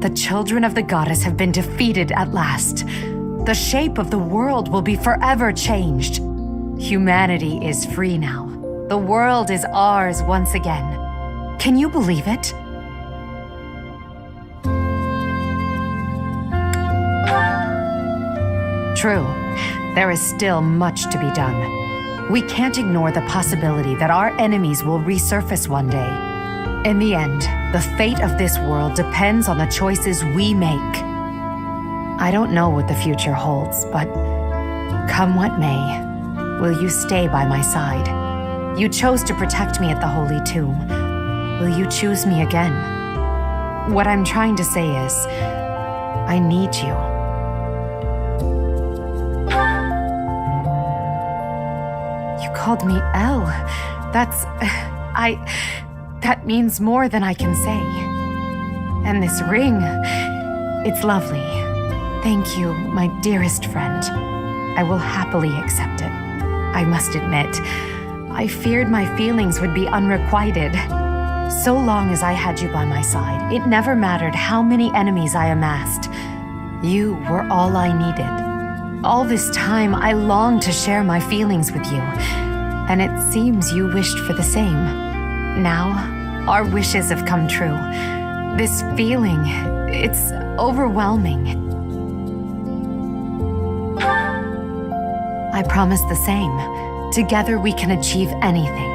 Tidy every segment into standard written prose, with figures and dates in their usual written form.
The children of the goddess have been defeated at last. The shape of the world will be forever changed. Humanity is free now. The world is ours once again. Can you believe it? True, there is still much to be done. We can't ignore the possibility that our enemies will resurface one day. In the end, the fate of this world depends on the choices we make. I don't know what the future holds, but come what may, will you stay by my side? You chose to protect me at the Holy Tomb. Will you choose me again? What I'm trying to say is, I need you. You called me Elle. That means more than I can say. And this ring, it's lovely. Thank you, my dearest friend. I will happily accept it. I must admit, I feared my feelings would be unrequited. So long as I had you by my side, it never mattered how many enemies I amassed. You were all I needed. All this time, I longed to share my feelings with you, and it seems you wished for the same. Now, our wishes have come true. This feeling, it's overwhelming. I promise the same. Together we can achieve anything.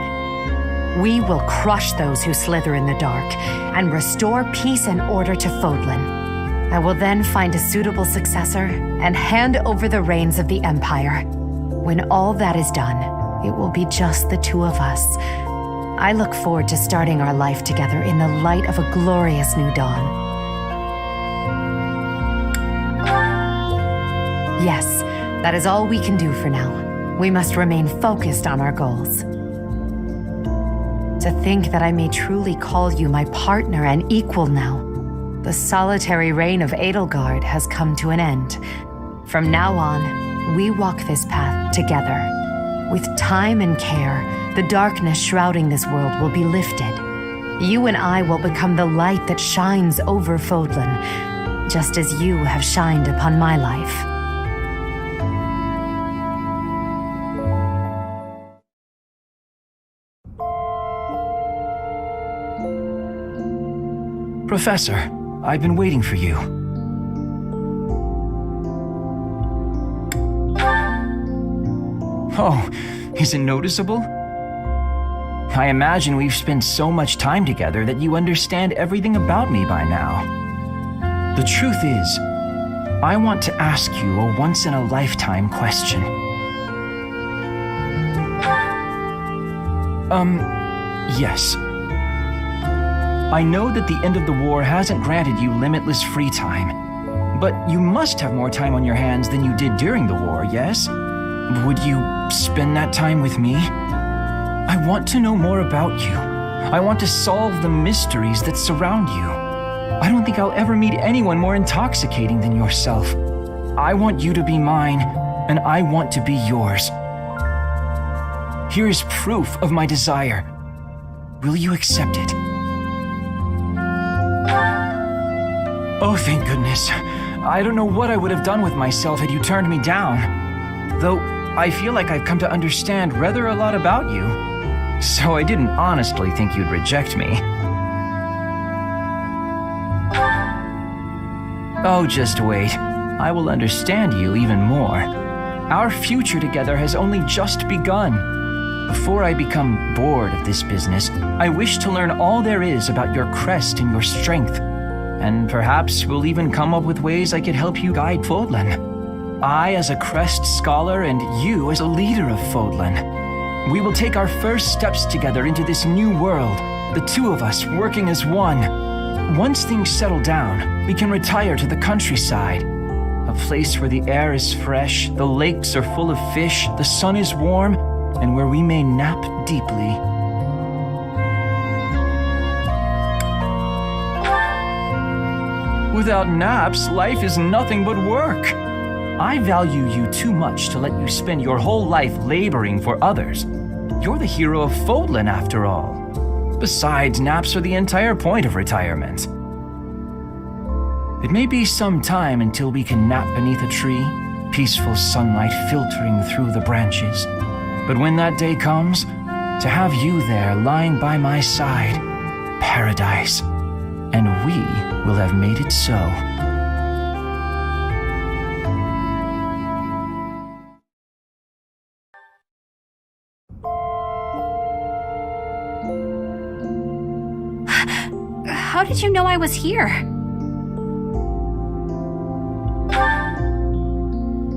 We will crush those who slither in the dark and restore peace and order to Fodlan. I will then find a suitable successor and hand over the reins of the Empire. When all that is done, it will be just the two of us. I look forward to starting our life together in the light of a glorious new dawn. Yes, that is all we can do for now. We must remain focused on our goals. To think that I may truly call you my partner and equal now. The solitary reign of Edelgard has come to an end. From now on, we walk this path together. With time and care, the darkness shrouding this world will be lifted. You and I will become the light that shines over Fodlan, just as you have shined upon my life. Professor, I've been waiting for you. Oh, is it noticeable? I imagine we've spent so much time together that you understand everything about me by now. The truth is, I want to ask you a once-in-a-lifetime question. Yes. I know that the end of the war hasn't granted you limitless free time, but you must have more time on your hands than you did during the war, yes? Would you spend that time with me? I want to know more about you. I want to solve the mysteries that surround you. I don't think I'll ever meet anyone more intoxicating than yourself. I want you to be mine, and I want to be yours. Here is proof of my desire. Will you accept it? Oh, thank goodness. I don't know what I would have done with myself had you turned me down. Though, I feel like I've come to understand rather a lot about you. So I didn't honestly think you'd reject me. Oh, just wait. I will understand you even more. Our future together has only just begun. Before I become bored of this business, I wish to learn all there is about your crest and your strength. And perhaps we'll even come up with ways I could help you guide Fodlan. I as a crest scholar and you as a leader of Fodlan. We will take our first steps together into this new world, the two of us working as one. Once things settle down, we can retire to the countryside. A place where the air is fresh, the lakes are full of fish, the sun is warm, and where we may nap deeply. Without naps, life is nothing but work. I value you too much to let you spend your whole life laboring for others. You're the hero of Fodlan, after all. Besides, naps are the entire point of retirement. It may be some time until we can nap beneath a tree, peaceful sunlight filtering through the branches. But when that day comes, to have you there lying by my side, paradise, and we will have made it so. How did you know I was here?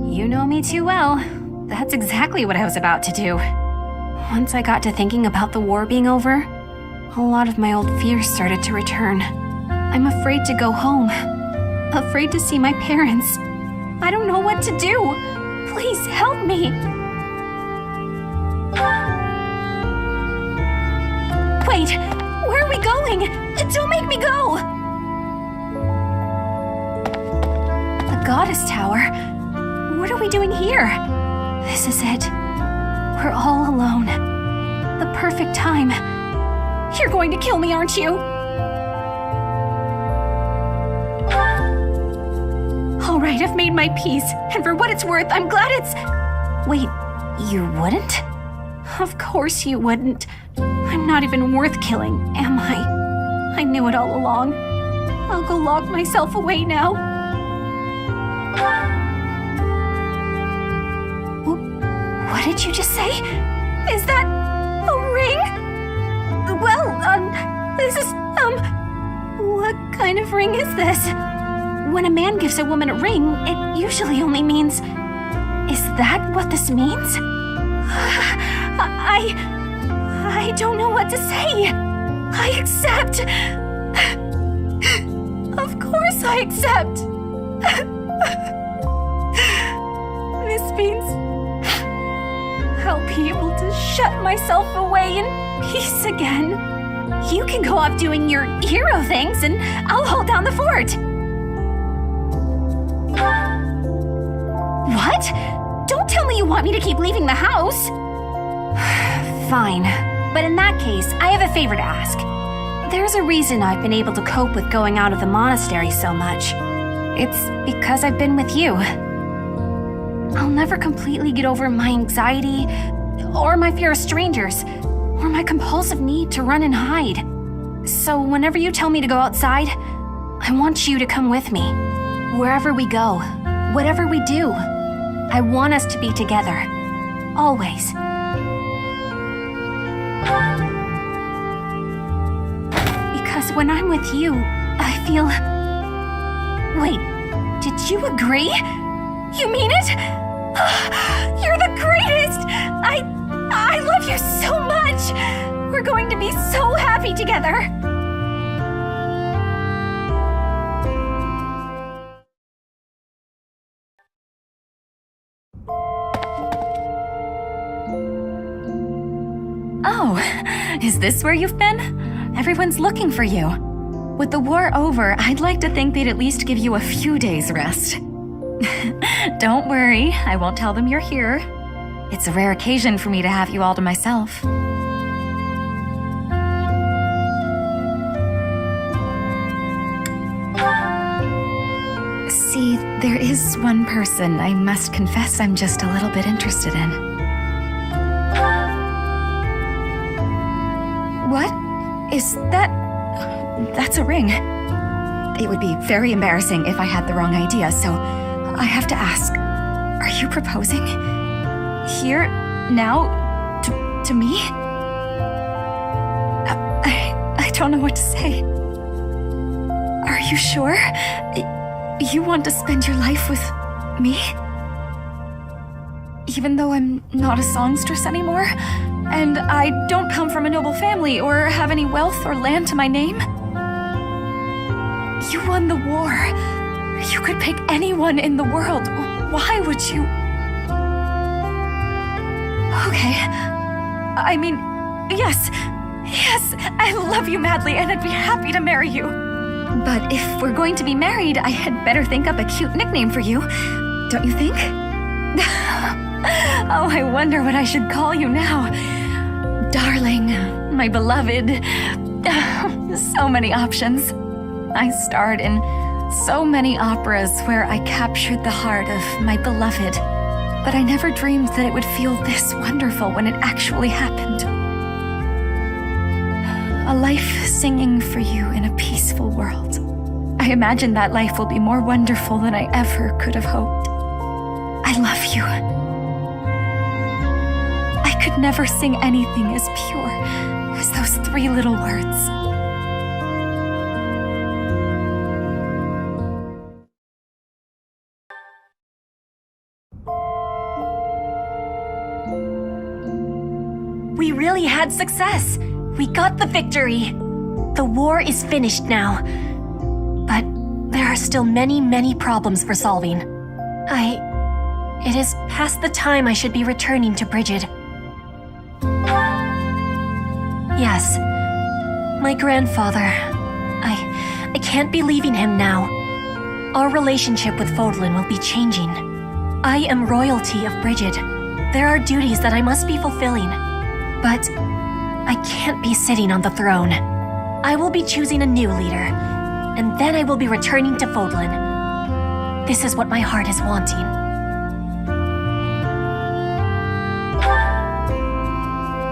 You know me too well. That's exactly what I was about to do. Once I got to thinking about the war being over, a lot of my old fears started to return. I'm afraid to go home. Afraid to see my parents. I don't know what to do. Please help me. Wait, where are we going? Don't make me go! The Goddess Tower? What are we doing here? This is it. We're all alone. The perfect time. You're going to kill me, aren't you? All right, I've made my peace, and for what it's worth, I'm glad it's... Wait, you wouldn't? Of course you wouldn't. I'm not even worth killing, am I? I knew it all along. I'll go lock myself away now. What did you just say? Is that a ring? Well, this is, what kind of ring is this? When a man gives a woman a ring, it usually only means... Is that what this means? I don't know what to say. I accept. Of course I accept. This means I'll be able to shut myself away in peace again. You can go off doing your hero things and I'll hold down the fort. What? Don't tell me you want me to keep leaving the house. Fine. But in that case, I have a favor to ask. There's a reason I've been able to cope with going out of the monastery so much. It's because I've been with you. I'll never completely get over my anxiety, or my fear of strangers, or my compulsive need to run and hide. So whenever you tell me to go outside, I want you to come with me. Wherever we go, whatever we do, I want us to be together. Always. Because when I'm with you, I feel... Wait, did you agree? You mean it? You're the greatest! I love you so much! We're going to be so happy together! Oh, is this where you've been? Everyone's looking for you. With the war over, I'd like to think they'd at least give you a few days' rest. Don't worry, I won't tell them you're here. It's a rare occasion for me to have you all to myself. See, there is one person I must confess I'm just a little bit interested in. What? Is that... That's a ring. It would be very embarrassing if I had the wrong idea, so I have to ask. Are you proposing? Here? Now? To me? I don't know what to say. Are you sure? You want to spend your life with me? Even though I'm not a songstress anymore? And I don't come from a noble family or have any wealth or land to my name? You won the war. You could pick anyone in the world. Why would you? Okay. I mean, yes, I love you madly and I'd be happy to marry you. But if we're going to be married, I had better think up a cute nickname for you. Don't you think? Oh, I wonder what I should call you now. Darling, my beloved. So many options. I starred in so many operas where I captured the heart of my beloved, but I never dreamed that it would feel this wonderful when it actually happened. A life singing for you in a peaceful world. I imagine that life will be more wonderful than I ever could have hoped. I love you. I could never sing anything as pure as those 3 little words. We really had success. We got the victory. The war is finished now. But there are still many, many problems for solving. It is past the time I should be returning to Brigid. Yes, my grandfather. I can't be leaving him now. Our relationship with Fodlan will be changing. I am royalty of Brigid. There are duties that I must be fulfilling. But I can't be sitting on the throne. I will be choosing a new leader, and then I will be returning to Fodlan. This is what my heart is wanting.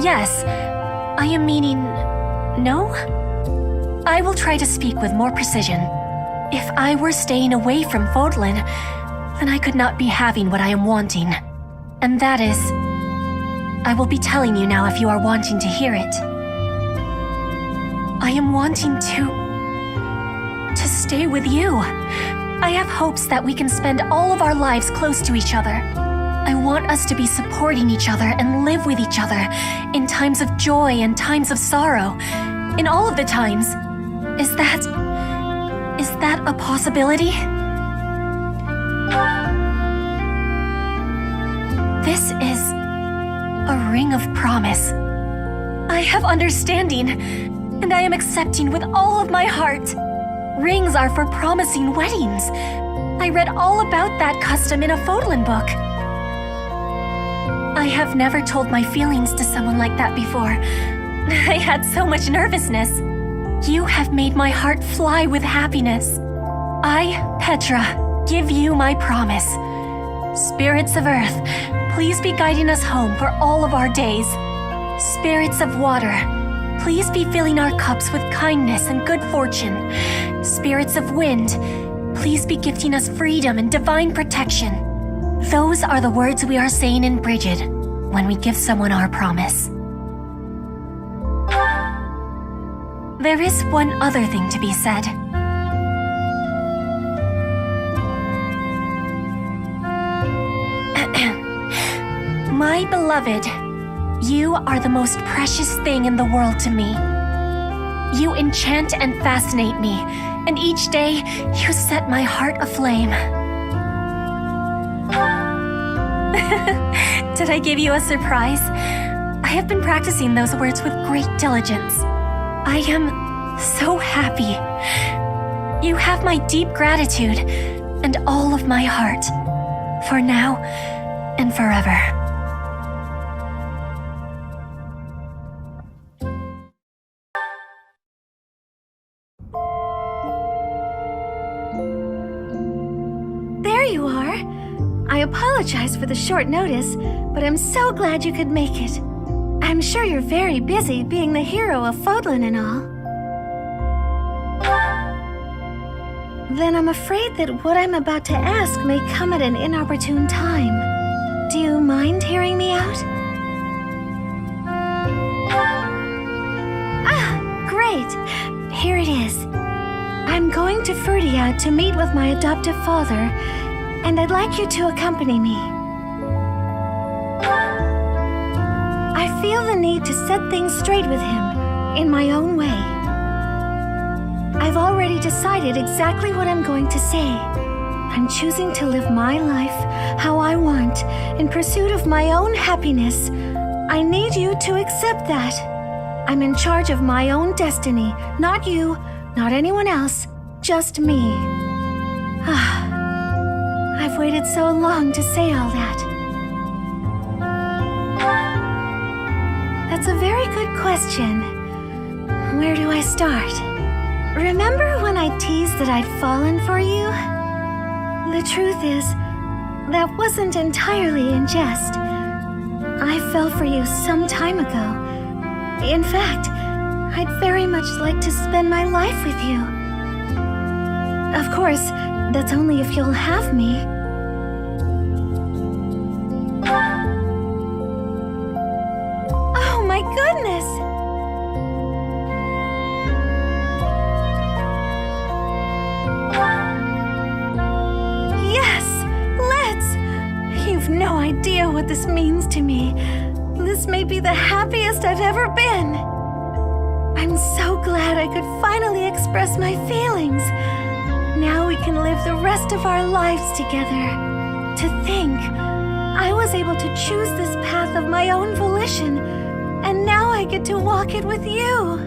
Yes, I am meaning no? I will try to speak with more precision. If I were staying away from Fodlan, then I could not be having what I am wanting. And that is... I will be telling you now if you are wanting to hear it. I am wanting to stay with you. I have hopes that we can spend all of our lives close to each other. I want us to be supporting each other and live with each other in times of joy and times of sorrow. In all of the times. Is that a possibility? This is a ring of promise. I have understanding, and I am accepting with all of my heart. Rings are for promising weddings. I read all about that custom in a Fodlan book. I have never told my feelings to someone like that before. I had so much nervousness. You have made my heart fly with happiness. I, Petra, give you my promise. Spirits of Earth, please be guiding us home for all of our days. Spirits of Water, please be filling our cups with kindness and good fortune. Spirits of Wind, please be gifting us freedom and divine protection. Those are the words we are saying in Brigid when we give someone our promise. There is one other thing to be said. My beloved, you are the most precious thing in the world to me. You enchant and fascinate me, and each day you set my heart aflame. Did I give you a surprise? I have been practicing those words with great diligence. I am so happy. You have my deep gratitude and all of my heart, for now and forever. There you are. I apologize for the short notice, but I'm so glad you could make it. I'm sure you're very busy being the hero of Fodlan and all. Then I'm afraid that what I'm about to ask may come at an inopportune time. Do you mind hearing me out? Great. Here it is. I'm going to Ferdia to meet with my adoptive father, and I'd like you to accompany me. I feel the need to set things straight with him in my own way. I've already decided exactly what I'm going to say. I'm choosing to live my life how I want in pursuit of my own happiness. I need you to accept that. I'm in charge of my own destiny, not you, not anyone else, just me. I've waited so long to say all that. That's a very good question. Where do I start? remember when I teased that I'd fallen for you? The truth is, that wasn't entirely in jest. I fell for you some time ago. In fact, I'd very much like to spend my life with you. Of course, that's only if you'll have me. Oh my goodness! You've no idea what this means to me. This may be the happiest I've ever been. I'm so glad I could finally express my feelings. Now we can live the rest of our lives together. To think, I was able to choose this path of my own volition, and now I get to walk it with you.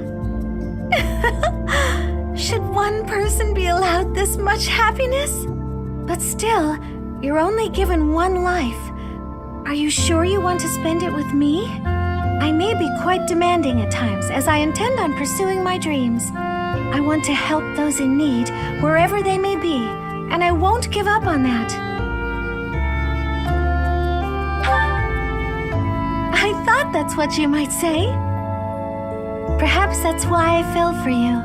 Should one person be allowed this much happiness? But still, you're only given one life. Are you sure you want to spend it with me? I may be quite demanding at times, as I intend on pursuing my dreams. I want to help those in need, wherever they may be, and I won't give up on that. I thought that's what you might say. Perhaps that's why I fell for you.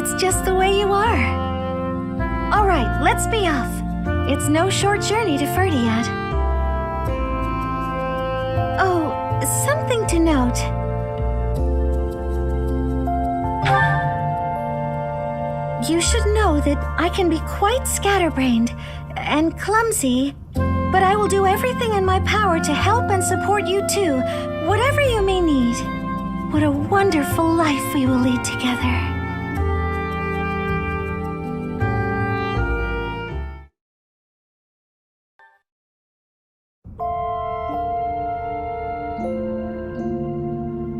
It's just the way you are. All right, let's be off. It's no short journey to Ferdiad. Oh, something to note. You should know that I can be quite scatterbrained and clumsy, but I will do everything in my power to help and support you too, whatever you may need. What a wonderful life we will lead together.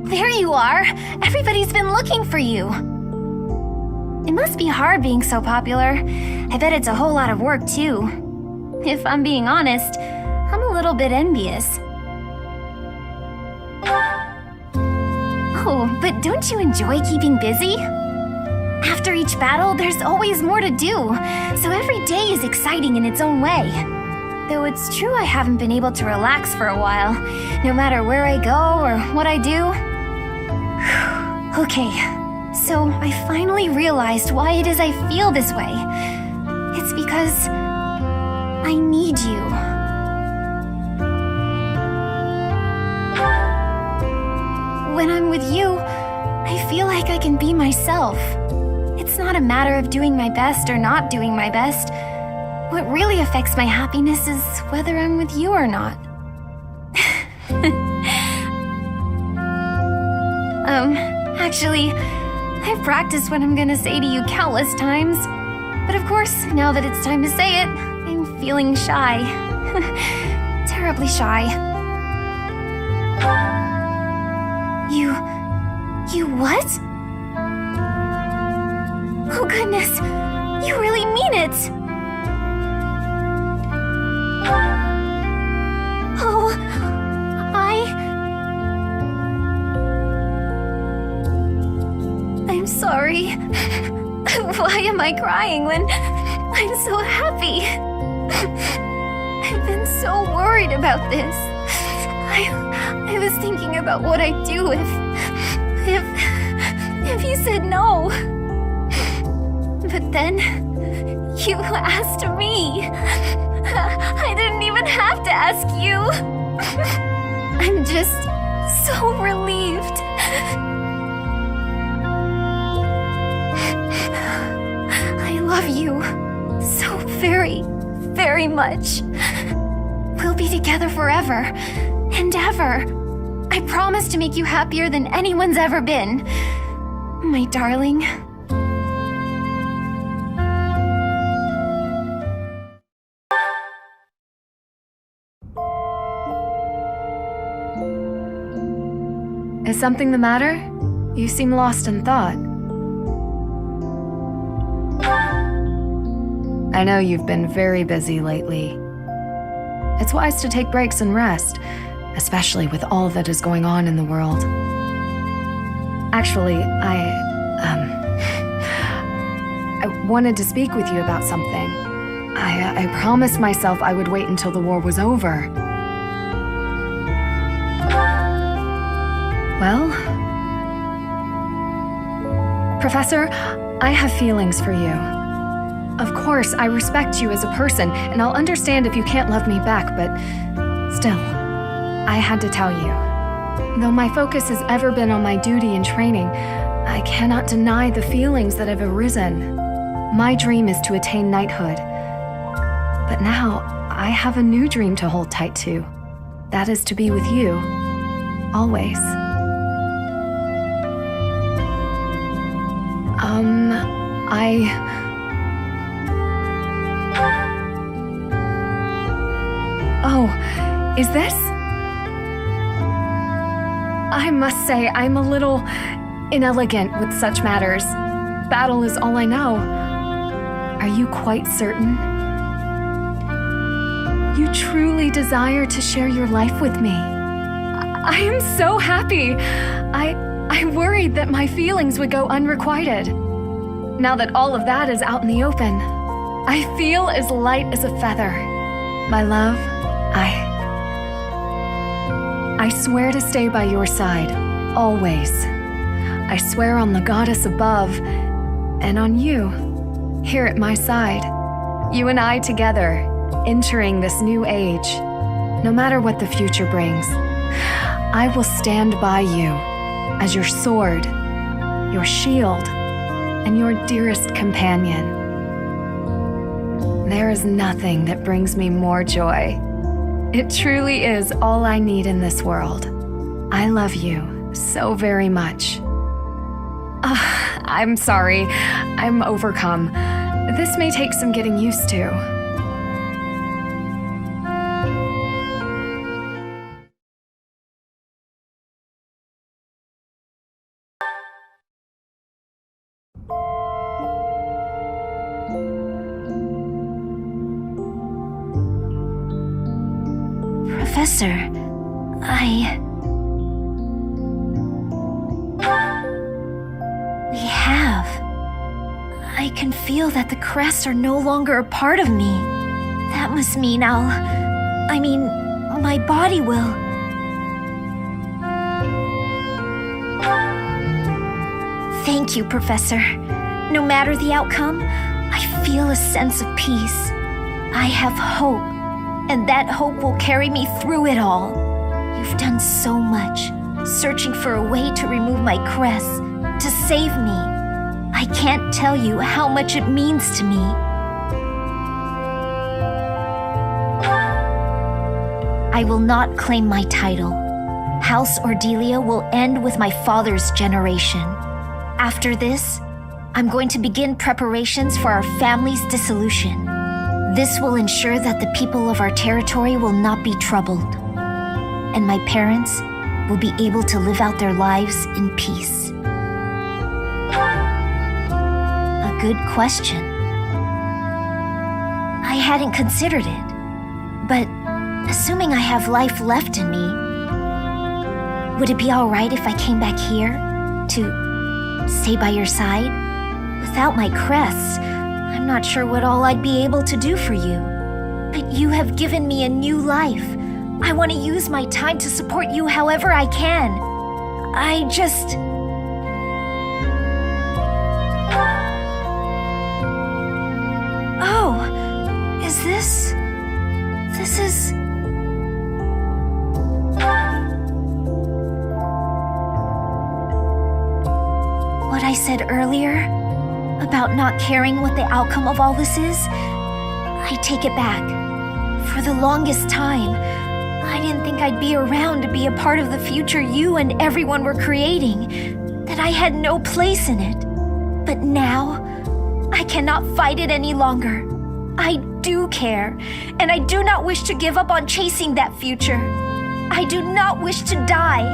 There you are! Everybody's been looking for you! It must be hard being so popular. I bet it's a whole lot of work, too. If I'm being honest, I'm a little bit envious. Oh, but don't you enjoy keeping busy? After each battle, there's always more to do, so every day is exciting in its own way. Though it's true I haven't been able to relax for a while, no matter where I go or what I do. Okay, so I finally realized why it is I feel this way. It's because I need you. When I'm with you, I feel like I can be myself. It's not a matter of doing my best or not doing my best. What really affects my happiness is whether I'm with you or not. Actually, I've practiced what I'm gonna say to you countless times. But of course, now that it's time to say it, I'm feeling shy. Terribly shy. You what? Oh goodness, you really mean it! Oh, I'm sorry. Why am I crying when I'm so happy? I've been so worried about this. I was thinking about what I'd do if you said no. But then you asked me. I didn't even have to ask you. I'm just so relieved. I love you so very, very much. We'll be together forever and ever. I promise to make you happier than anyone's ever been. My darling. Is something the matter? You seem lost in thought. I know you've been very busy lately. It's wise to take breaks and rest, especially with all that is going on in the world. Actually, wanted to speak with you about something. I promised myself I would wait until the war was over. Well, Professor, I have feelings for you. Of course, I respect you as a person, and I'll understand if you can't love me back, but still, I had to tell you. Though my focus has ever been on my duty and training, I cannot deny the feelings that have arisen. My dream is to attain knighthood. But now, I have a new dream to hold tight to. That is to be with you. Always. Oh, is this? I must say, I'm a little inelegant with such matters. Battle is all I know. Are you quite certain? You truly desire to share your life with me. I am so happy. I worried that my feelings would go unrequited. Now that all of that is out in the open, I feel as light as a feather. My love, I swear to stay by your side, always. I swear on the goddess above, and on you, here at my side. You and I together, entering this new age. No matter what the future brings, I will stand by you as your sword, your shield, and your dearest companion. There is nothing that brings me more joy. It truly is all I need in this world. I love you so very much. I'm sorry, I'm overcome. This may take some getting used to. Professor, We have. I can feel that the crests are no longer a part of me. That must mean my body will. Thank you, Professor. No matter the outcome, I feel a sense of peace. I have hope, and that hope will carry me through it all. You've done so much, searching for a way to remove my crests, to save me. I can't tell you how much it means to me. I will not claim my title. House Ordelia will end with my father's generation. After this, I'm going to begin preparations for our family's dissolution. This will ensure that the people of our territory will not be troubled, and my parents will be able to live out their lives in peace. A good question. I hadn't considered it, but assuming I have life left in me, would it be all right if I came back here to stay by your side? Without my crests, I'm not sure what all I'd be able to do for you. But you have given me a new life. I want to use my time to support you however I can. Oh, is this... This is... What I said earlier about not caring what the outcome of all this is, I take it back. For the longest time, I didn't think I'd be around to be a part of the future you and everyone were creating, that I had no place in it. But now, I cannot fight it any longer. I do care, and I do not wish to give up on chasing that future. I do not wish to die.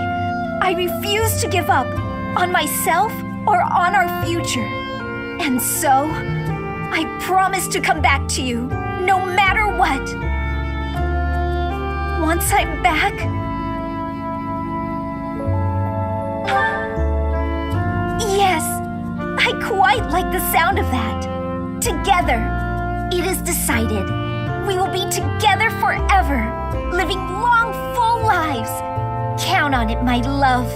I refuse to give up on myself or on our future. And so, I promise to come back to you, no matter what. Once I'm back... Yes, I quite like the sound of that. together. It is decided. We will be together forever, living long, full lives. Count on it, my love.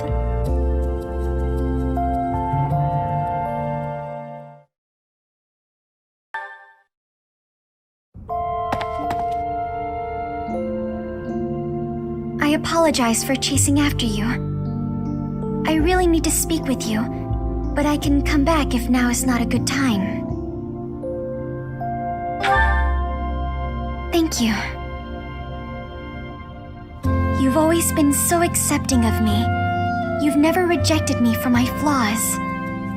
I apologize for chasing after you. I really need to speak with you, but I can come back if now is not a good time. Thank you. You've always been so accepting of me. You've never rejected me for my flaws.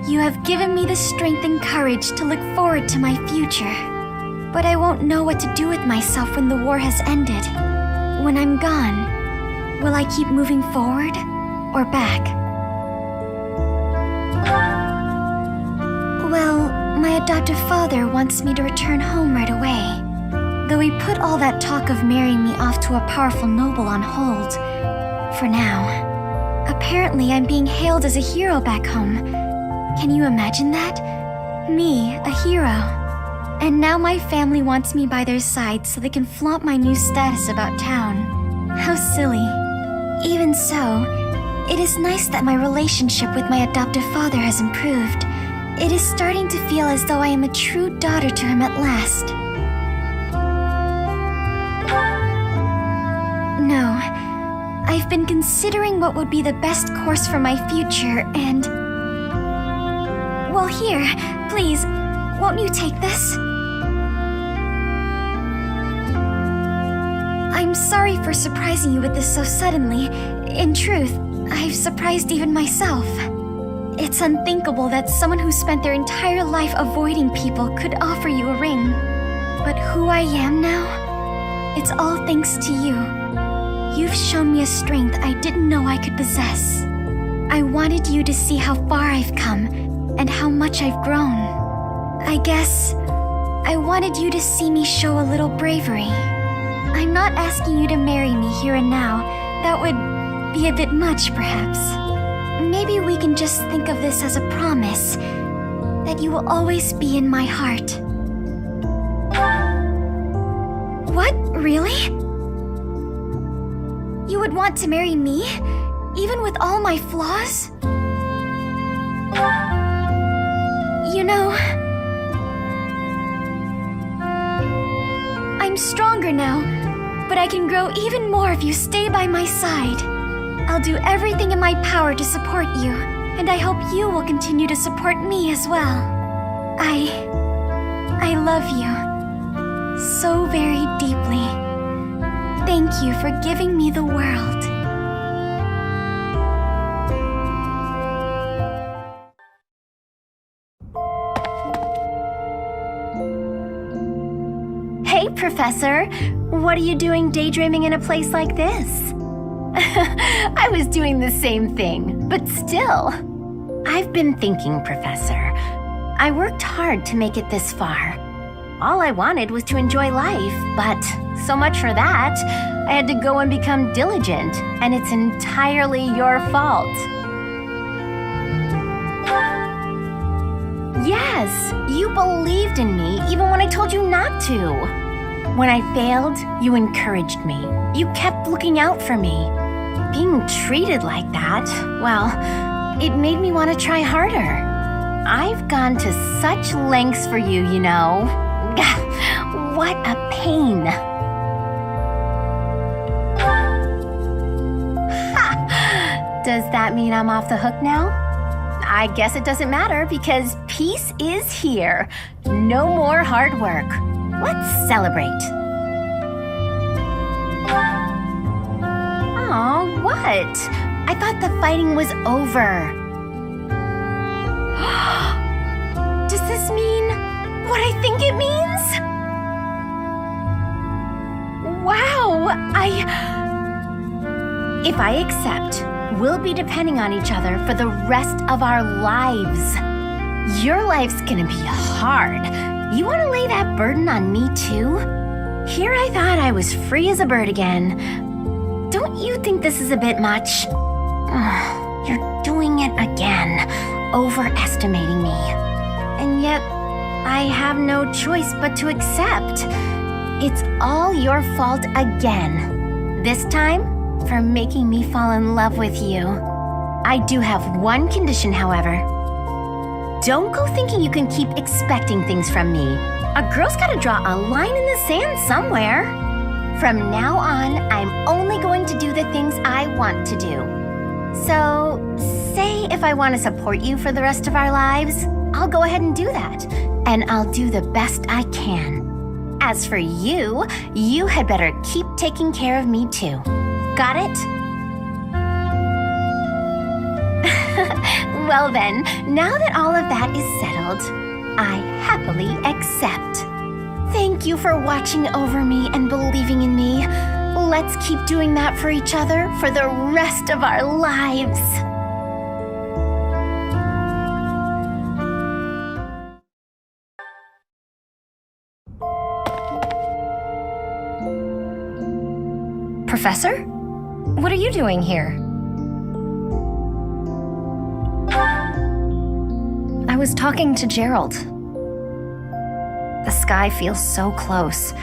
You have given me the strength and courage to look forward to my future. But I won't know what to do with myself when the war has ended. When I'm gone, will I keep moving forward or back? Well, my adoptive father wants me to return home right away. Though he put all that talk of marrying me off to a powerful noble on hold. For now. Apparently, I'm being hailed as a hero back home. Can you imagine that? Me, a hero. And now my family wants me by their side so they can flaunt my new status about town. How silly. Even so, it is nice that my relationship with my adoptive father has improved. It is starting to feel as though I am a true daughter to him at last. No, I've been considering what would be the best course for my future and... Well, here, please, won't you take this? I'm sorry for surprising you with this so suddenly. In truth, I've surprised even myself. It's unthinkable that someone who spent their entire life avoiding people could offer you a ring. But who I am now? It's all thanks to you. You've shown me a strength I didn't know I could possess. I wanted you to see how far I've come and how much I've grown. I guess I wanted you to see me show a little bravery. I'm not asking you to marry me here and now. That would be a bit much, perhaps. Maybe we can just think of this as a promise that you will always be in my heart. What? Really? You would want to marry me? Even with all my flaws? You know, I'm stronger now, but I can grow even more if you stay by my side. I'll do everything in my power to support you, and I hope you will continue to support me as well. I love you so very deeply. Thank you for giving me the world. Hey, Professor. What are you doing daydreaming in a place like this? I was doing the same thing, but still. I've been thinking, Professor. I worked hard to make it this far. All I wanted was to enjoy life, but so much for that. I had to go and become diligent, and it's entirely your fault. Yes, you believed in me even when I told you not to. When I failed, you encouraged me. You kept looking out for me. Being treated like that, well, it made me want to try harder. I've gone to such lengths for you, you know. What a pain. Ha! Does that mean I'm off the hook now? I guess it doesn't matter because peace is here. No more hard work. Let's celebrate. Aw, what? I thought the fighting was over. Does this mean what I think it means? Wow, If I accept, we'll be depending on each other for the rest of our lives. Your life's gonna be hard. You wanna lay that burden on me too? Here I thought I was free as a bird again. Don't you think this is a bit much? You're doing it again, overestimating me. And yet, I have no choice but to accept. It's all your fault again. This time, for making me fall in love with you. I do have one condition, however. Don't go thinking you can keep expecting things from me. A girl's gotta draw a line in the sand somewhere. From now on, I'm only going to do the things I want to do. So, say if I want to support you for the rest of our lives, I'll go ahead and do that. And I'll do the best I can. As for you, you had better keep taking care of me too. Got it? Well then, now that all of that is settled, I happily accept. Thank you for watching over me and believing in me. Let's keep doing that for each other for the rest of our lives. Professor? What are you doing here? I was talking to Gerald. The sky feels so close,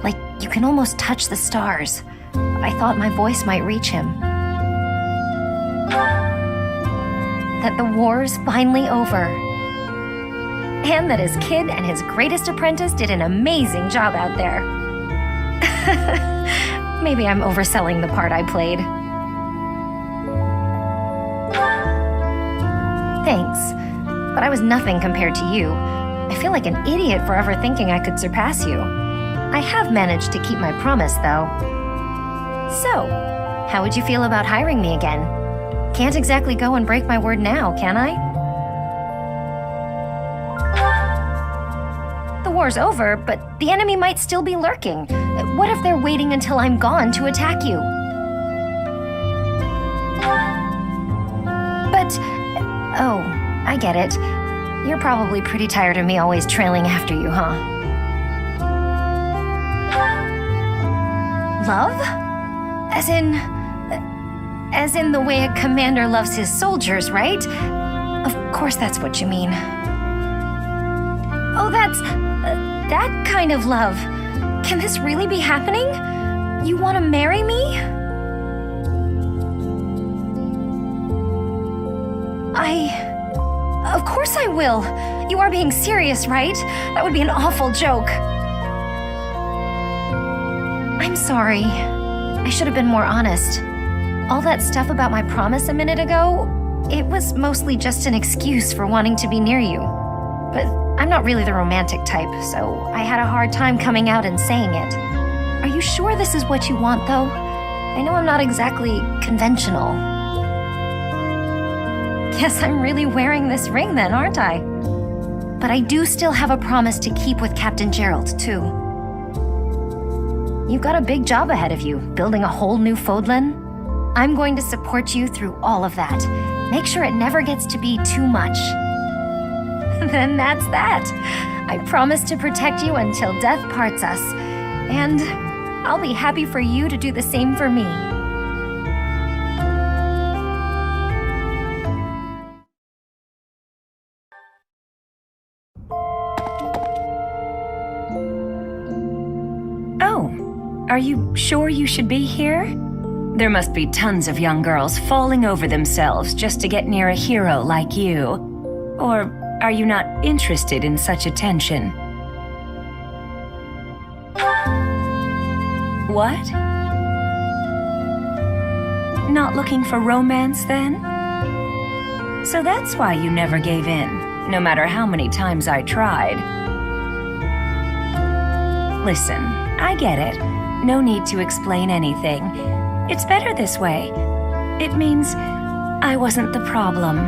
like you can almost touch the stars. I thought my voice might reach him. That the war's finally over. And that his kid and his greatest apprentice did an amazing job out there. Maybe I'm overselling the part I played. Thanks, but I was nothing compared to you. I feel like an idiot for ever thinking I could surpass you. I have managed to keep my promise, though. So, how would you feel about hiring me again? Can't exactly go and break my word now, can I? The war's over, but the enemy might still be lurking. What if they're waiting until I'm gone to attack you? But, oh, I get it. You're probably pretty tired of me always trailing after you, huh? Love? As in the way a commander loves his soldiers, right? Of course that's what you mean. Oh, that's... that kind of love. Can this really be happening? You want to marry me? Of course I will. You are being serious, right? That would be an awful joke. I'm sorry. I should have been more honest. All that stuff about my promise a minute ago, it was mostly just an excuse for wanting to be near you. But I'm not really the romantic type, so I had a hard time coming out and saying it. Are you sure this is what you want, though? I know I'm not exactly conventional. Guess I'm really wearing this ring then, aren't I? But I do still have a promise to keep with Captain Gerald, too. You've got a big job ahead of you, building a whole new Fodlan. I'm going to support you through all of that. Make sure it never gets to be too much. Then that's that. I promise to protect you until death parts us. And I'll be happy for you to do the same for me. Are you sure you should be here? There must be tons of young girls falling over themselves just to get near a hero like you. Or are you not interested in such attention? What? Not looking for romance, then? So that's why you never gave in, no matter how many times I tried. Listen, I get it. No need to explain anything. It's better this way. It means I wasn't the problem.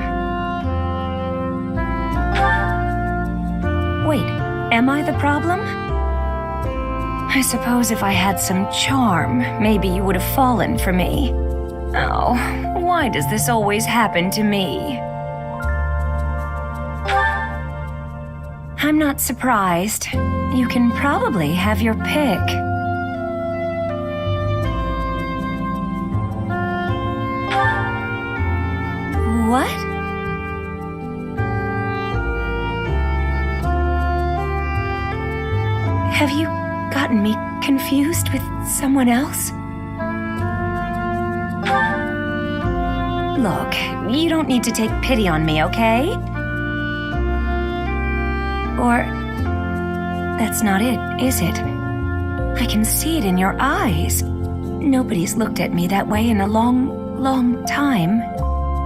Wait, am I the problem? I suppose if I had some charm, maybe you would have fallen for me. Oh, why does this always happen to me? I'm not surprised. You can probably have your pick. What? Have you gotten me confused with someone else? Look, you don't need to take pity on me, okay? Or... that's not it, is it? I can see it in your eyes. Nobody's looked at me that way in a long time.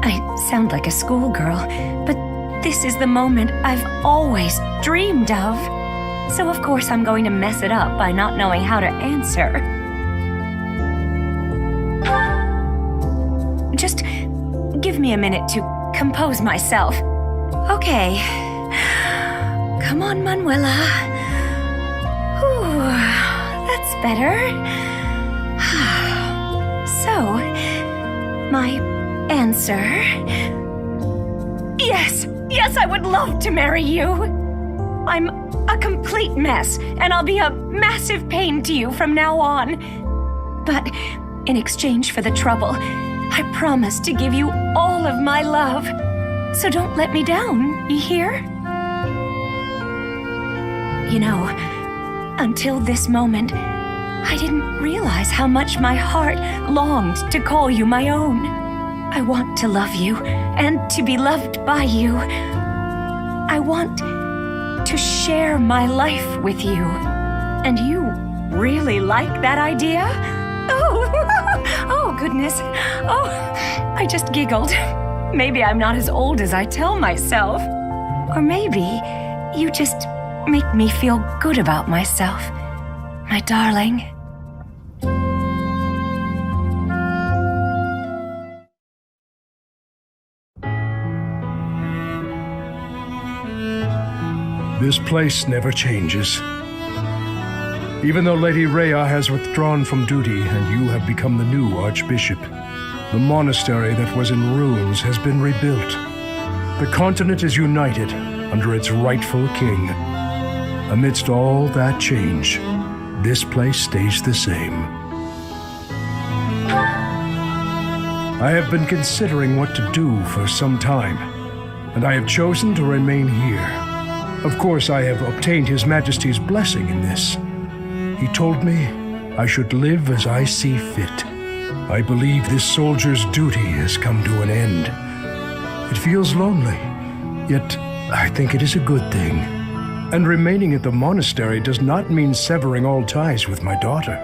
I sound like a schoolgirl, but this is the moment I've always dreamed of. So of course I'm going to mess it up by not knowing how to answer. Just give me a minute to compose myself. Okay. Come on, Manuela. Ooh, that's better. So, my answer... Yes, I would love to marry you. I'm a complete mess, and I'll be a massive pain to you from now on. But in exchange for the trouble, I promise to give you all of my love. So don't let me down, you hear? You know, until this moment, I didn't realize how much my heart longed to call you my own. I want to love you and to be loved by you. I want to share my life with you. And you really like that idea? Oh, goodness. Oh, I just giggled. Maybe I'm not as old as I tell myself. Or maybe you just make me feel good about myself, my darling. This place never changes. Even though Lady Rhea has withdrawn from duty and you have become the new Archbishop, the monastery that was in ruins has been rebuilt. The continent is united under its rightful king. Amidst all that change, this place stays the same. I have been considering what to do for some time, and I have chosen to remain here. Of course, I have obtained His Majesty's blessing in this. He told me I should live as I see fit. I believe this soldier's duty has come to an end. It feels lonely, yet I think it is a good thing. And remaining at the monastery does not mean severing all ties with my daughter.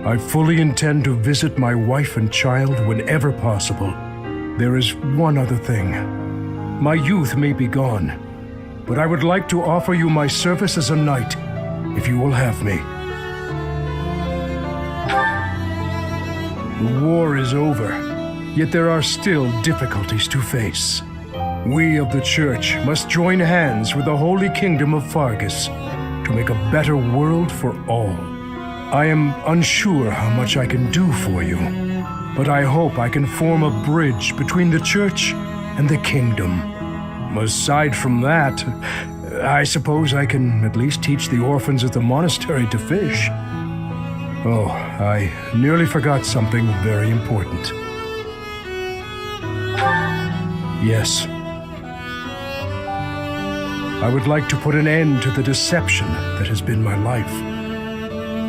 I fully intend to visit my wife and child whenever possible. There is one other thing. My youth may be gone, but I would like to offer you my service as a knight, if you will have me. The war is over, yet there are still difficulties to face. We of the Church must join hands with the Holy Kingdom of Fargus to make a better world for all. I am unsure how much I can do for you, but I hope I can form a bridge between the Church and the Kingdom. Aside from that, I suppose I can at least teach the orphans at the monastery to fish. Oh, I nearly forgot something very important. Yes. I would like to put an end to the deception that has been my life.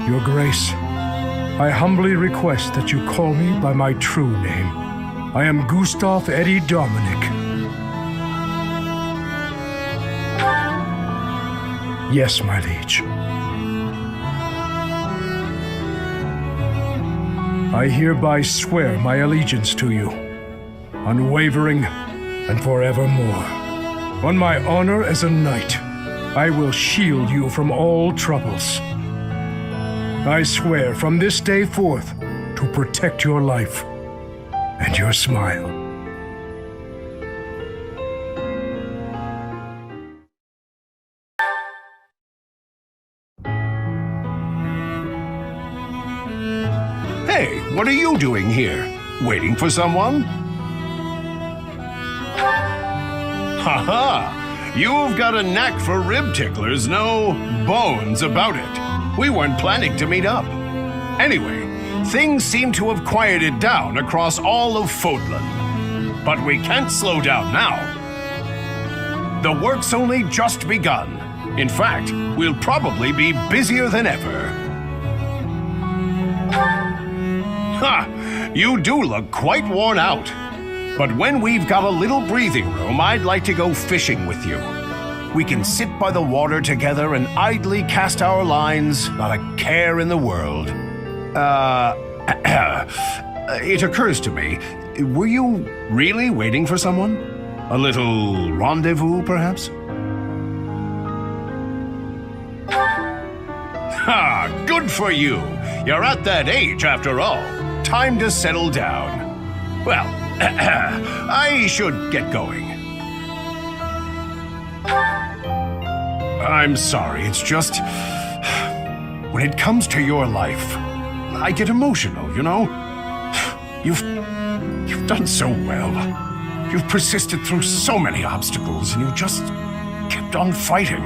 Your Grace, I humbly request that you call me by my true name. I am Gustav Eddie Dominic. Yes, my liege. I hereby swear my allegiance to you, unwavering and forevermore. On my honor as a knight, I will shield you from all troubles. I swear from this day forth to protect your life and your smile. Hey, what are you doing here? Waiting for someone? Ha-ha! You've got a knack for rib ticklers, no bones about it. We weren't planning to meet up. Anyway, things seem to have quieted down across all of Fodlan. But we can't slow down now. The work's only just begun. In fact, we'll probably be busier than ever. Ha! You do look quite worn out. But when we've got a little breathing room, I'd like to go fishing with you. We can sit by the water together and idly cast our lines, not a care in the world. It occurs to me, were you really waiting for someone? A little rendezvous, perhaps? Ha! Good for you! You're at that age, after all. Time to settle down. Well, I should get going. I'm sorry, it's just... when it comes to your life, I get emotional, you know? You've done so well. You've persisted through so many obstacles, and you just kept on fighting.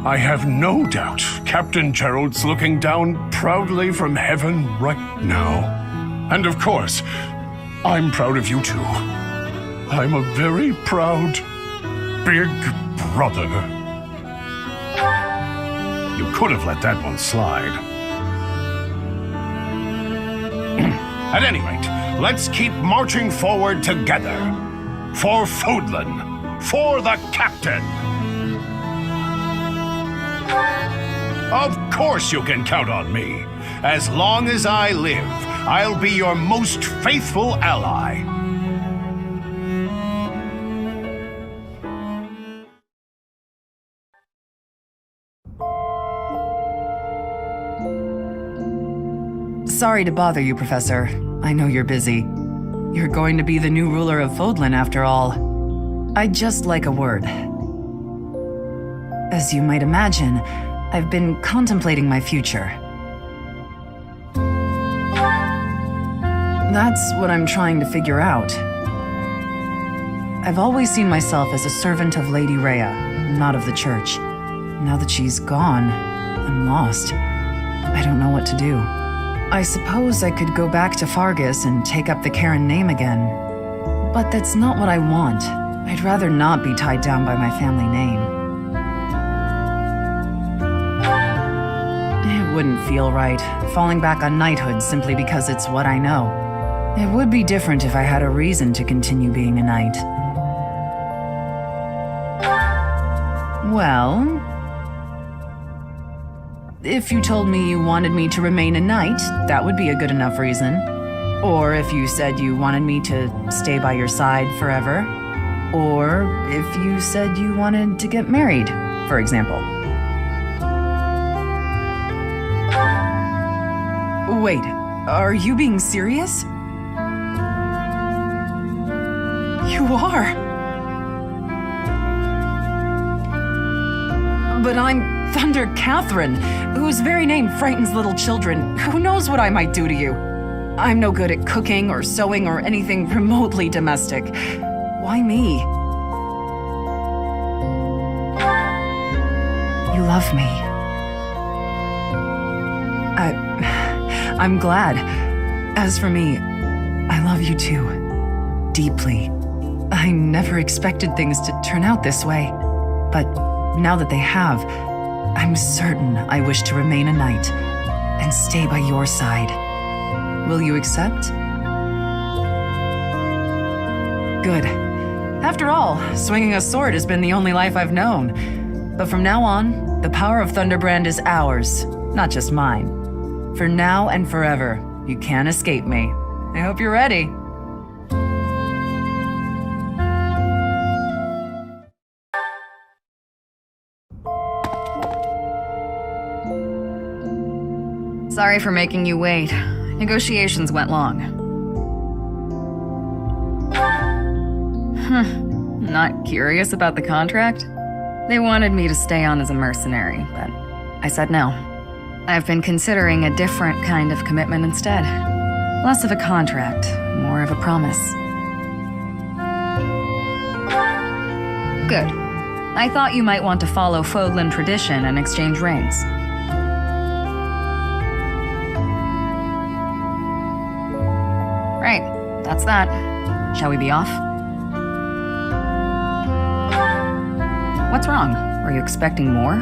I have no doubt Captain Gerald's looking down proudly from heaven right now. And of course, I'm proud of you too. I'm a very proud, big brother. You could have let that one slide. At any rate, let's keep marching forward together. For Fodlan. For the captain. Of course you can count on me. As long as I live, I'll be your most faithful ally. Sorry to bother you, Professor. I know you're busy. You're going to be the new ruler of Fodlan, after all. I'd just like a word. As you might imagine, I've been contemplating my future. That's what I'm trying to figure out. I've always seen myself as a servant of Lady Rhea, not of the church. Now that she's gone, I'm lost. I don't know what to do. I suppose I could go back to Fargus and take up the Karen name again. But that's not what I want. I'd rather not be tied down by my family name. It wouldn't feel right, falling back on knighthood simply because it's what I know. It would be different if I had a reason to continue being a knight. Well... if you told me you wanted me to remain a knight, that would be a good enough reason. Or if you said you wanted me to stay by your side forever. Or if you said you wanted to get married, for example. Wait, are you being serious? You are. But I'm Thunder Catherine, whose very name frightens little children. Who knows what I might do to you? I'm no good at cooking or sewing or anything remotely domestic. Why me? You love me. I'm glad. As for me, I love you too. Deeply. I never expected things to turn out this way. But now that they have, I'm certain I wish to remain a knight and stay by your side. Will you accept? Good. After all, swinging a sword has been the only life I've known. But from now on, the power of Thunderbrand is ours, not just mine. For now and forever, you can't escape me. I hope you're ready. Sorry for making you wait. Negotiations went long. Not curious about the contract? They wanted me to stay on as a mercenary, but I said no. I've been considering a different kind of commitment instead. Less of a contract, more of a promise. Good. I thought you might want to follow Fodlan tradition and exchange rings. Right, that's that. Shall we be off? What's wrong? Are you expecting more?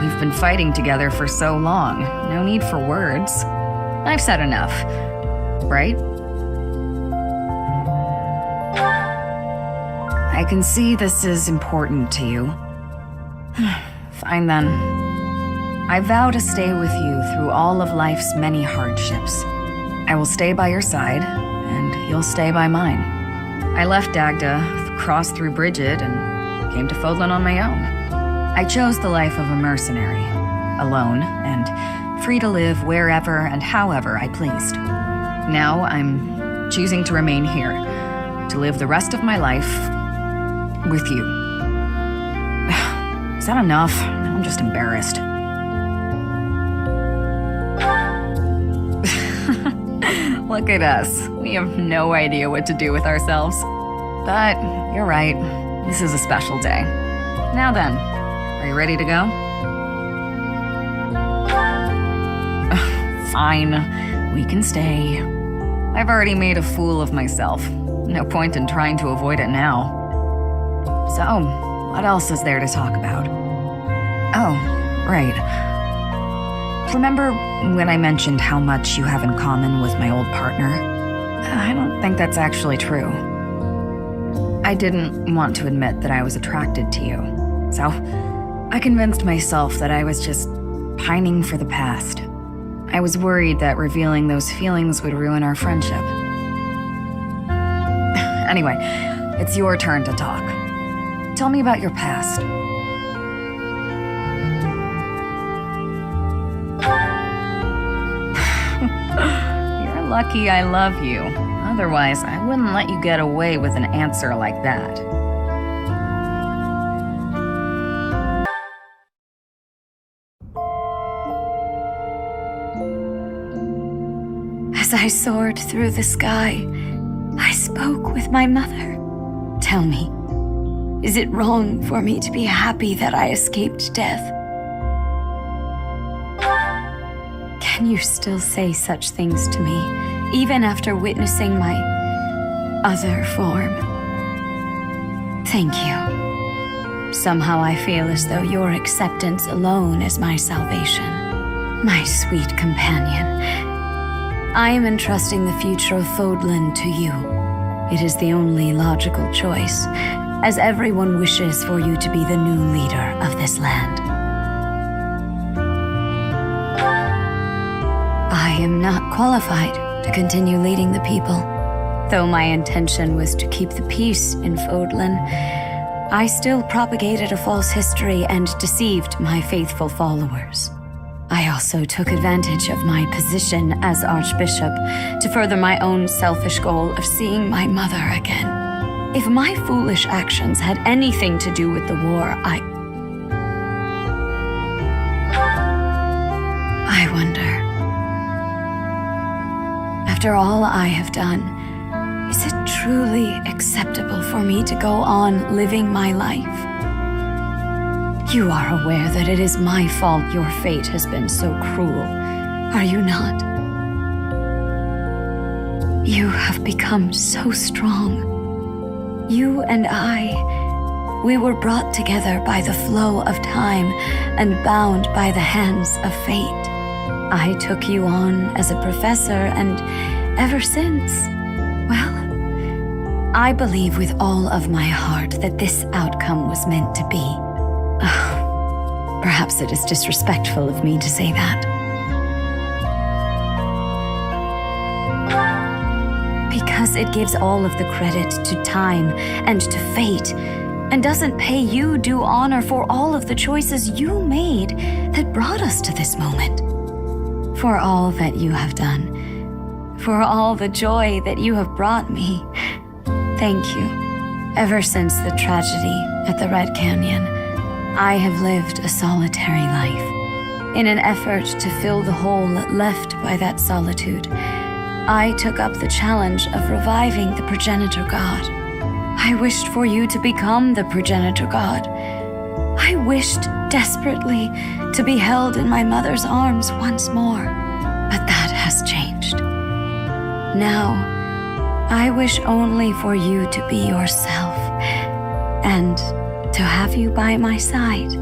We've been fighting together for so long. No need for words. I've said enough, right? I can see this is important to you. Fine then. I vow to stay with you through all of life's many hardships. I will stay by your side, and you'll stay by mine. I left Dagda, crossed through Bridget, and came to Fodlan on my own. I chose the life of a mercenary, alone, and free to live wherever and however I pleased. Now I'm choosing to remain here, to live the rest of my life with you. Is that enough? I'm just embarrassed. Look at us. We have no idea what to do with ourselves. But you're right. This is a special day. Now then, are you ready to go? Fine. We can stay. I've already made a fool of myself. No point in trying to avoid it now. So, what else is there to talk about? Oh, right. Remember when I mentioned how much you have in common with my old partner? I don't think that's actually true. I didn't want to admit that I was attracted to you, so I convinced myself that I was just pining for the past. I was worried that revealing those feelings would ruin our friendship. Anyway, it's your turn to talk. Tell me about your past. You're lucky I love you. Otherwise, I wouldn't let you get away with an answer like that. As I soared through the sky, I spoke with my mother. Tell me, is it wrong for me to be happy that I escaped death? Can you still say such things to me, even after witnessing my other form? Thank you. Somehow I feel as though your acceptance alone is my salvation, my sweet companion. I am entrusting the future of Fodlan to you. It is the only logical choice, as everyone wishes for you to be the new leader of this land. I am not qualified to continue leading the people. Though my intention was to keep the peace in Fodlan, I still propagated a false history and deceived my faithful followers. I also took advantage of my position as Archbishop to further my own selfish goal of seeing my mother again. If my foolish actions had anything to do with the war, I wonder. After all I have done, is it truly acceptable for me to go on living my life? You are aware that it is my fault your fate has been so cruel, are you not? You have become so strong. You and I, we were brought together by the flow of time and bound by the hands of fate. I took you on as a professor, and ever since, well, I believe with all of my heart that this outcome was meant to be. Perhaps it is disrespectful of me to say that. Because it gives all of the credit to time and to fate, and doesn't pay you due honor for all of the choices you made that brought us to this moment. For all that you have done, for all the joy that you have brought me, thank you. Ever since the tragedy at the Red Canyon, I have lived a solitary life. In an effort to fill the hole left by that solitude, I took up the challenge of reviving the progenitor god. I wished for you to become the progenitor god. I wished desperately to be held in my mother's arms once more, but that has changed. Now, I wish only for you to be yourself, and to have you by my side.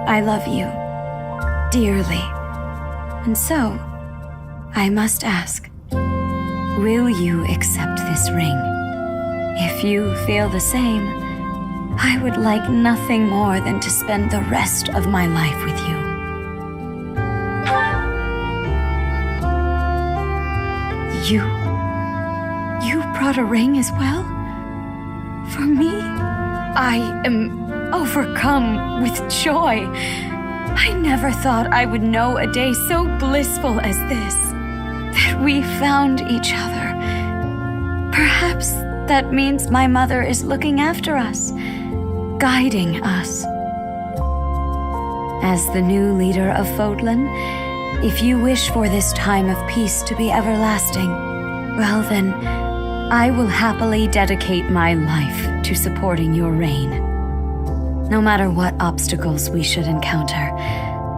I love you dearly, and so I must ask, will you accept this ring? If you feel the same, I would like nothing more than to spend the rest of my life with you. You brought a ring as well? For me? I am overcome with joy. I never thought I would know a day so blissful as this, that we found each other. Perhaps that means my mother is looking after us, guiding us. As the new leader of Fodlan, if you wish for this time of peace to be everlasting, well then, I will happily dedicate my life to supporting your reign. No matter what obstacles we should encounter,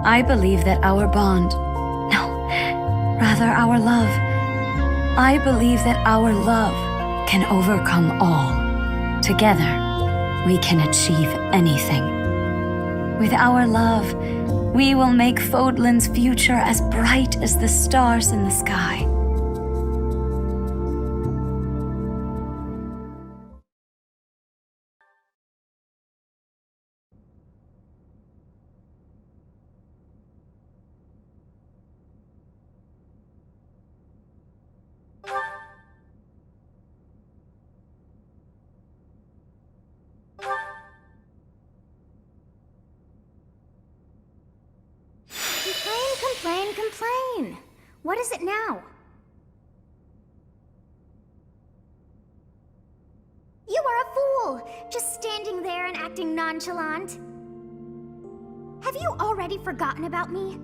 I believe that our bond, no, rather our love, I believe that our love can overcome all. Together, we can achieve anything. With our love, we will make Fodlan's future as bright as the stars in the sky. Complain. What is it now? You are a fool, just standing there and acting nonchalant. Have you already forgotten about me?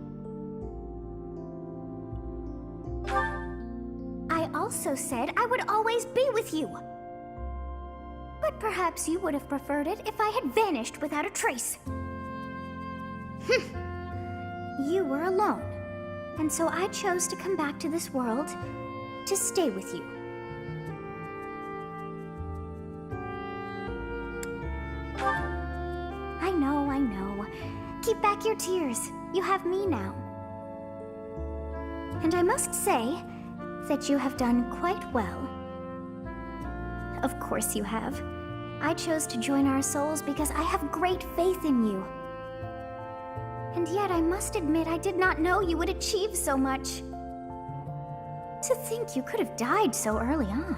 I also said I would always be with you. But perhaps you would have preferred it if I had vanished without a trace. You were alone, and so I chose to come back to this world to stay with you. I know. Keep back your tears. You have me now. And I must say that you have done quite well. Of course you have. I chose to join our souls because I have great faith in you. And yet I must admit I did not know you would achieve so much. To think you could have died so early on.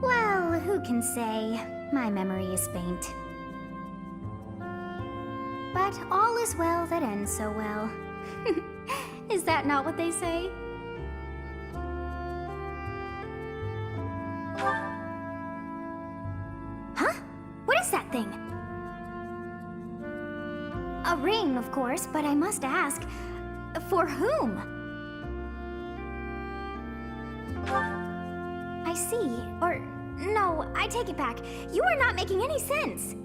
Well, who can say? My memory is faint. But all is well that ends so well. Is that not what they say? Huh? What is that thing? A ring, of course, but I must ask, for whom? I see, or no, I take it back. You are not making any sense.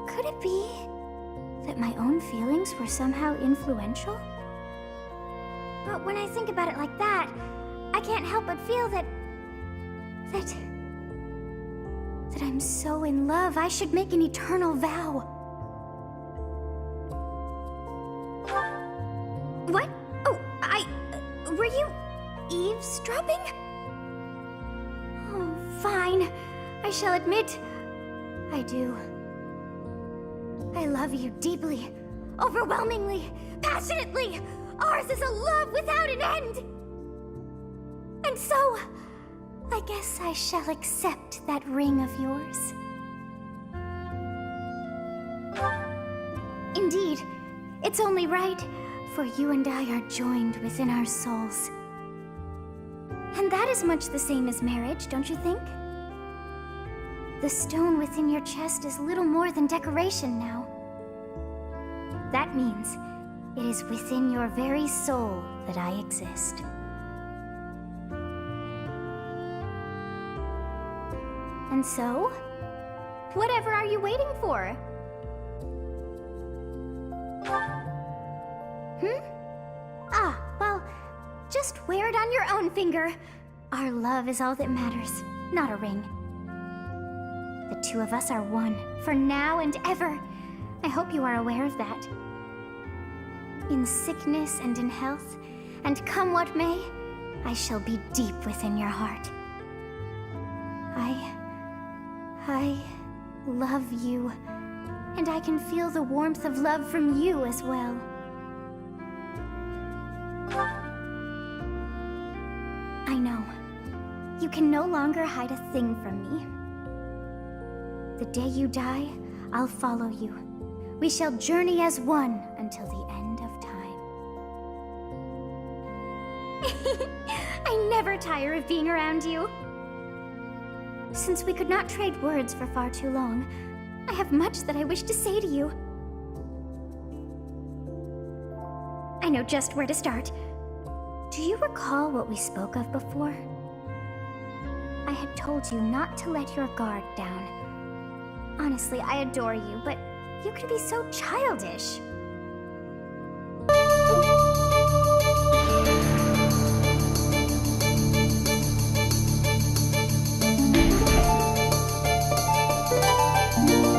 Could it be that my own feelings were somehow influential? But when I think about it like that, I can't help but feel that I'm so in love, I should make an eternal vow. What? Oh, were you eavesdropping? Oh, fine. I shall admit, I do. I love you deeply, overwhelmingly, passionately. Ours is a love without an end. And so, I guess I shall accept that ring of yours. Indeed, it's only right, for you and I are joined within our souls. And that is much the same as marriage, don't you think? The stone within your chest is little more than decoration now. That means it is within your very soul that I exist. And so, whatever are you waiting for? Ah, well, just wear it on your own finger. Our love is all that matters, not a ring. The two of us are one, for now and ever. I hope you are aware of that. In sickness and in health, and come what may, I shall be deep within your heart. I love you, and I can feel the warmth of love from you as well. I know. You can no longer hide a thing from me. The day you die, I'll follow you. We shall journey as one until the end of time. I never tire of being around you. Since we could not trade words for far too long, I have much that I wish to say to you. I know just where to start. Do you recall what we spoke of before? I had told you not to let your guard down. Honestly, I adore you, but you could be so childish.